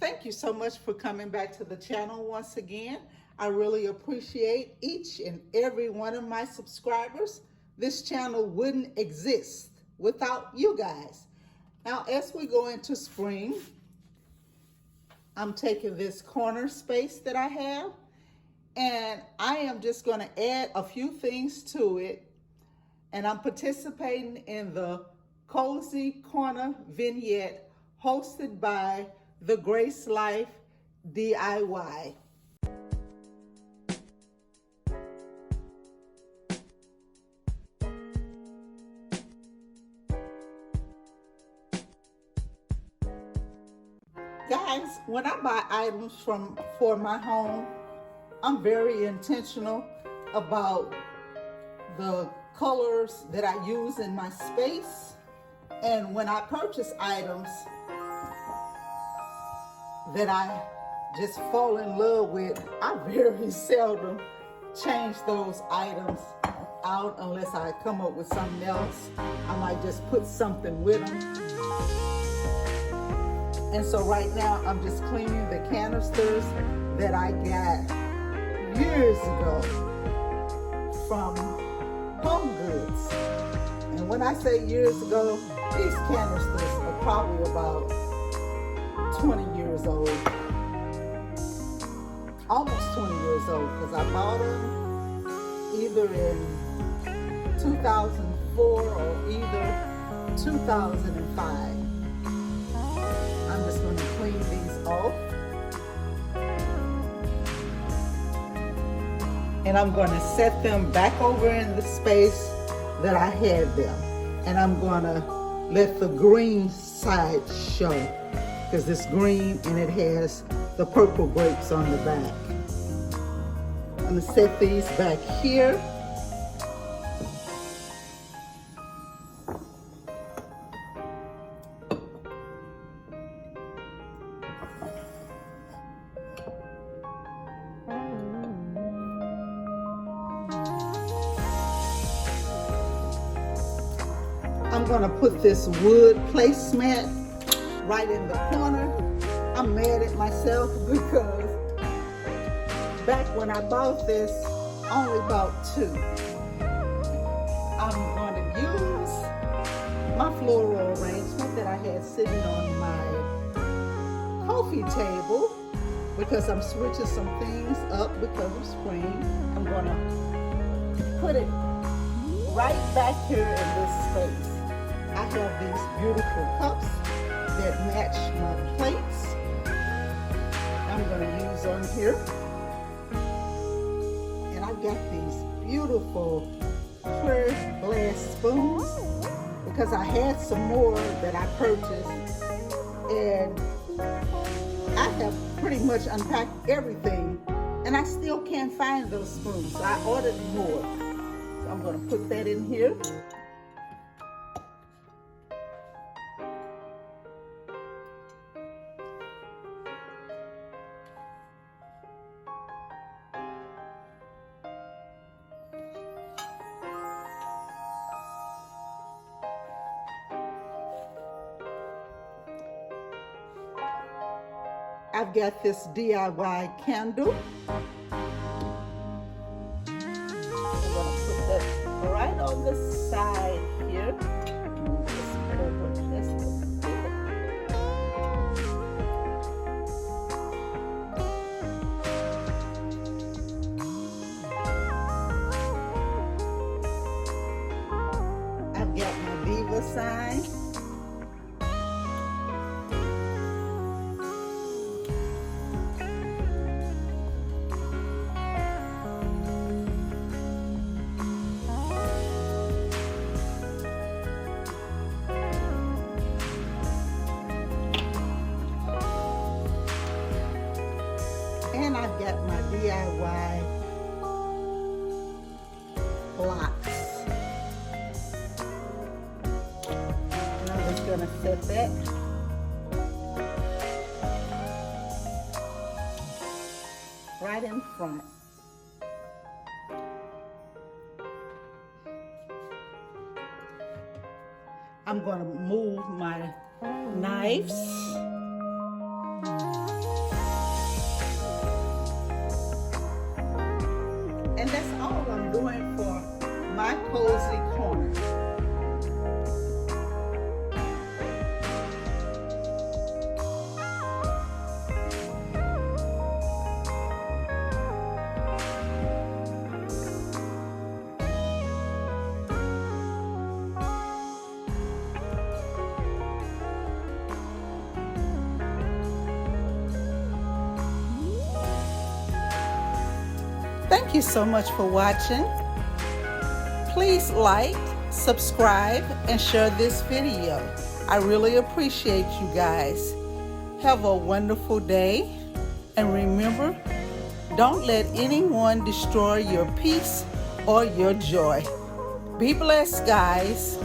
Thank you so much for coming back to the channel once again. I really appreciate each and every one of my subscribers. This channel wouldn't exist without you guys. Now, as we go into spring, I'm taking this corner space that I have, and I am just going to add a few things to it. And I'm participating in the Cozy Corner vignette hosted by the Grace Life DIY. Guys, when I buy items for my home, I'm very intentional about the colors that I use in my space. And when I purchase items that I just fall in love with, I very seldom change those items out unless I come up with something else. I might just put something with them. And so right now I'm just cleaning the canisters that I got years ago from Home Goods. And when I say years ago, these canisters are probably about 20 years old. Almost 20 years old, because I bought them either in 2004 or either 2005. I'm just going to clean these off. And I'm going to set them back over in the space that I had them. And I'm going to let the green side show, because it's green and it has the purple grapes on the back. I'm going to set these back here. I'm gonna put this wood placemat right in the corner. I'm mad at myself because back when I bought this, I only bought two. I'm gonna use my floral arrangement that I had sitting on my coffee table because I'm switching some things up because of spring. I'm gonna put it right back here in this space. I have these beautiful cups that match my plates. I'm going to use on here. And I've got these beautiful clear glass spoons because I had some more that I purchased. And I have pretty much unpacked everything. And I still can't find those spoons. So I ordered more. So I'm going to put that in here. I've got this DIY candle. I'm going to put that right on the side here. Move this over just a bit. I've got my Diva sign. And I've got my DIY blocks. And I'm just going to set that right in front. I'm going to move my knives. And that's all I'm doing for my cozy corner. Thank you so much for watching. Please like, subscribe, and share this video. I really appreciate you guys. Have a wonderful day. And remember, don't let anyone destroy your peace or your joy. Be blessed, guys.